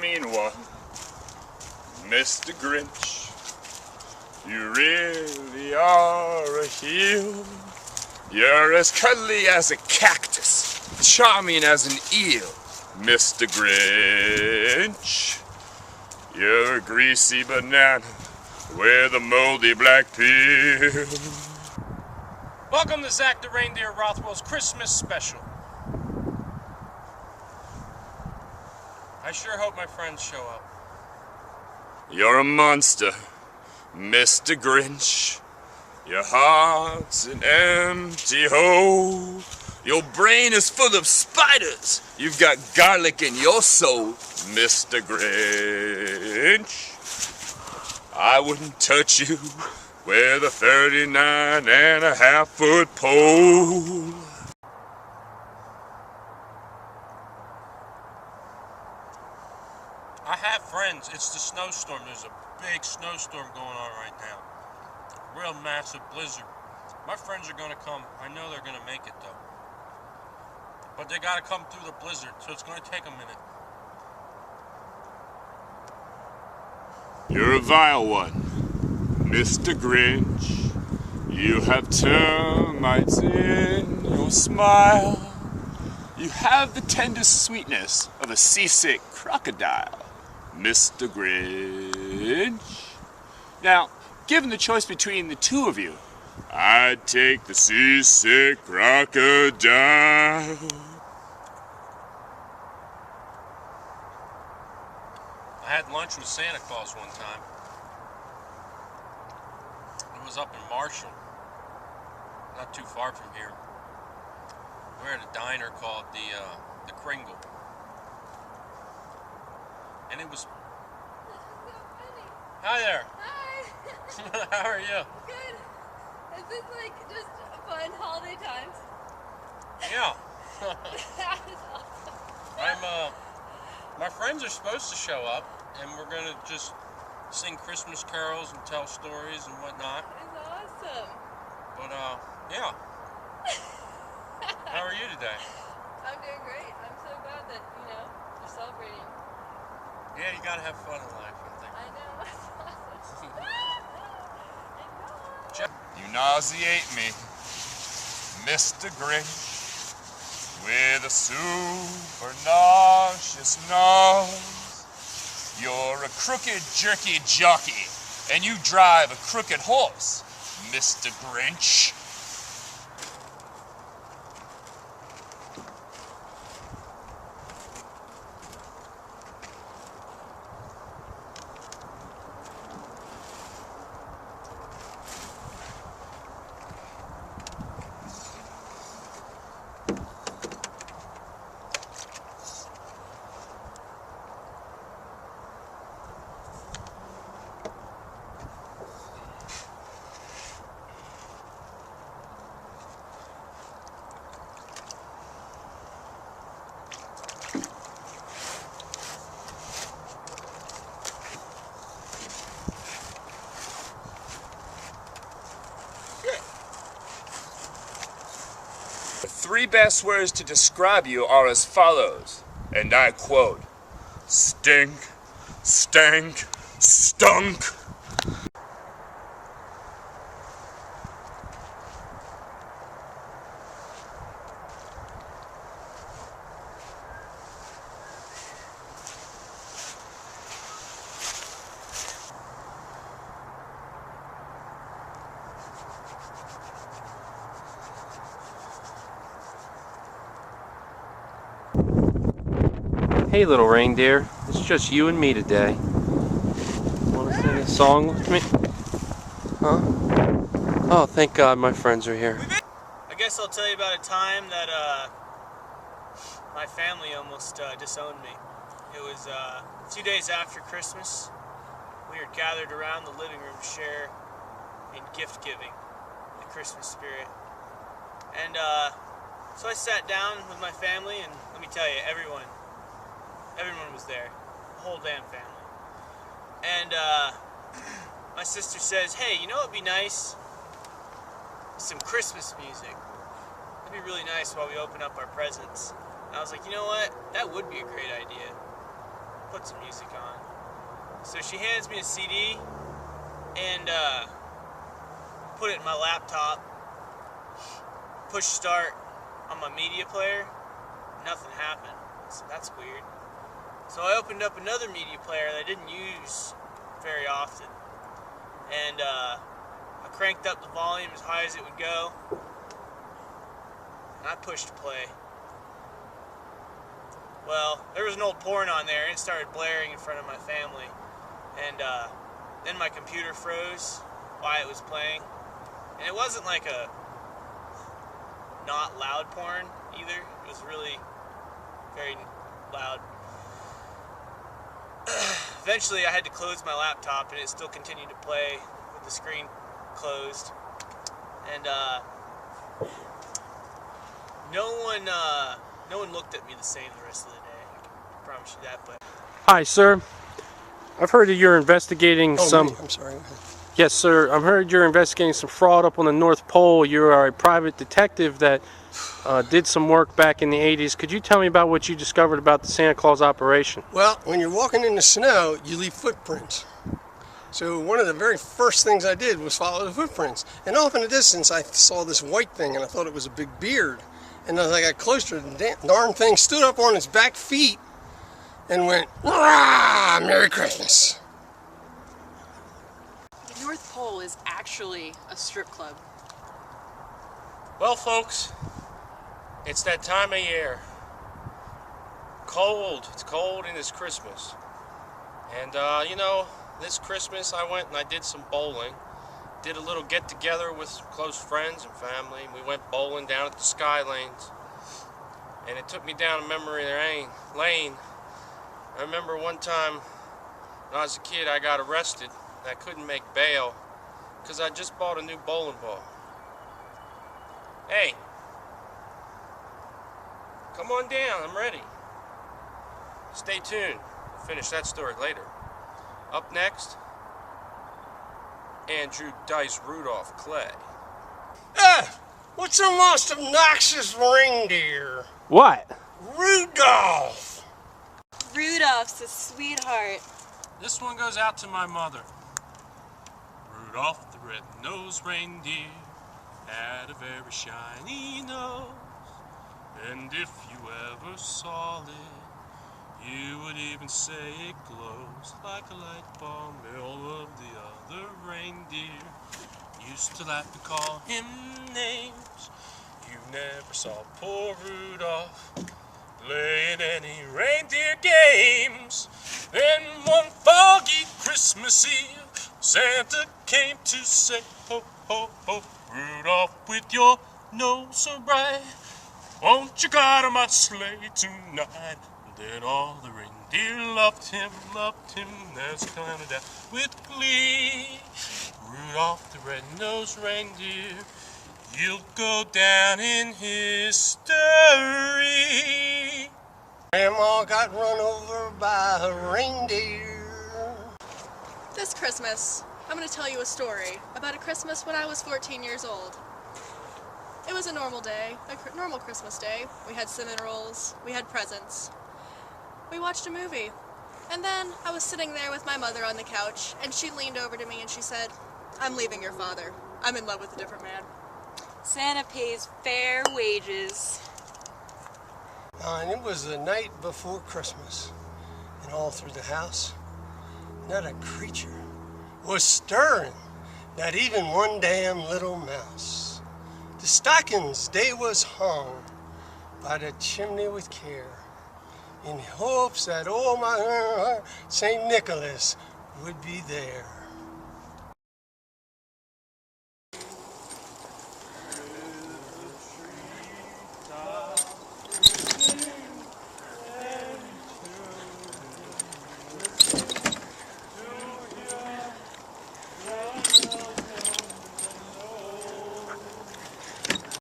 mean one, Mr. Grinch. You really are a heel. You're as cuddly as a cactus, charming as an eel, Mr. Grinch. You're a greasy banana with a moldy black peel. Welcome to Zach the Reindeer Rothwell's Christmas special. I sure hope my friends show up. You're a monster, Mr. Grinch. Your heart's an empty hole. Your brain is full of spiders. You've got garlic in your soul, Mr. Grinch. I wouldn't touch you with a 39.5-foot pole. I have friends. It's the snowstorm. There's a big snowstorm going on right now. Real massive blizzard. My friends are going to come. I know they're going to make it though. But they got to come through the blizzard, so it's going to take a minute. You're a vile one, Mr. Grinch. You have termites in your smile. You have the tender sweetness of a seasick crocodile, Mr. Grinch. Now, given the choice between the two of you, I'd take the seasick crocodile. I had lunch with Santa Claus one time. It was up in Marshall, not too far from here. We're at a diner called the Kringle, and it was. Hi there. Hi. How are you? Good. Is this like just fun holiday times? Yeah. That is awesome. My friends are supposed to show up, and we're gonna just sing Christmas carols and tell stories and whatnot. It's awesome. But yeah. How are you today? I'm doing great. I'm so glad that, you're celebrating. Yeah, you gotta have fun in life, I think. I know. It's awesome. You nauseate me, Mr. Grinch, with a super nauseous nose. You're a crooked, jerky jockey, and you drive a crooked horse, Mr. Grinch. The three best words to describe you are as follows, and I quote, stink, stank, stunk. Hey little reindeer, it's just you and me today. Want to sing a song with me? Huh? Oh, thank God my friends are here. I guess I'll tell you about a time that my family almost disowned me. It was 2 days after Christmas. We were gathered around the living room to share in gift giving, the Christmas spirit. And so I sat down with my family, and let me tell you, everyone was there, the whole damn family. And my sister says, hey, you know what would be nice? Some Christmas music. That'd be really nice while we open up our presents. And I was like, you know what? That would be a great idea. put some music on. So she hands me a CD and put it in my laptop. Push start on my media player. Nothing happened. So that's weird. So I opened up another media player that I didn't use very often. And I cranked up the volume as high as it would go. And I pushed play. Well, there was an old porn on there and it started blaring in front of my family. And then my computer froze while it was playing. And it wasn't like a not loud porn either. It was really very loud. Eventually I had to close my laptop and it still continued to play with the screen closed. And no one looked at me the same the rest of the day. I can promise you that. But Hi, sir. I've heard that you're investigating some... Me. I'm sorry. Go ahead. Yes, sir. I've heard you're investigating some fraud up on the North Pole. You are a private detective that did some work back in the 80s. Could you tell me about what you discovered about the Santa Claus operation? Well, when you're walking in the snow, you leave footprints. So one of the very first things I did was follow the footprints. And off in the distance, I saw this white thing, and I thought it was a big beard. And as I got closer, the darn thing stood up on its back feet and went, "Rah! Merry Christmas." The North Pole is actually a strip club. Well, folks, it's that time of year. Cold. It's cold and it's Christmas. And, you know, this Christmas I went and I did some bowling. Did a little get-together with some close friends and family. We went bowling down at the Sky Lanes. And it took me down a memory lane. I remember one time when I was a kid I got arrested and I couldn't make bail because I just bought a new bowling ball. Hey, come on down, I'm ready. Stay tuned, we'll finish that story later. Up next, Andrew Dice Rudolph Clay. What's the most obnoxious reindeer? What? Rudolph. Rudolph's a sweetheart. This one goes out to my mother. Rudolph the red-nosed reindeer had a very shiny nose, and if you ever saw it, you would even say it glows like a light bulb. All of the other reindeer used to laugh and call him names. You never saw poor Rudolph playing any reindeer games. Then one foggy Christmas Eve, Santa came to say, ho, ho, ho, Rudolph, with your nose so bright, won't you ride on my sleigh tonight? Then all the reindeer loved him, as counted out with glee. Rudolph the red-nosed reindeer, you'll go down in history. Grandma got run over by a reindeer. This Christmas, I'm going to tell you a story about a Christmas when I was 14 years old. It was a normal day, a normal Christmas day. We had cinnamon rolls, we had presents. We watched a movie. And then I was sitting there with my mother on the couch, and she leaned over to me and she said, "I'm leaving your father. I'm in love with a different man." Santa pays fair wages. And it was the night before Christmas, and all through the house, not a creature was stirring, not even one damn little mouse. The stockings, they was hung by the chimney with care, in hopes that, oh my, St. Nicholas would be there.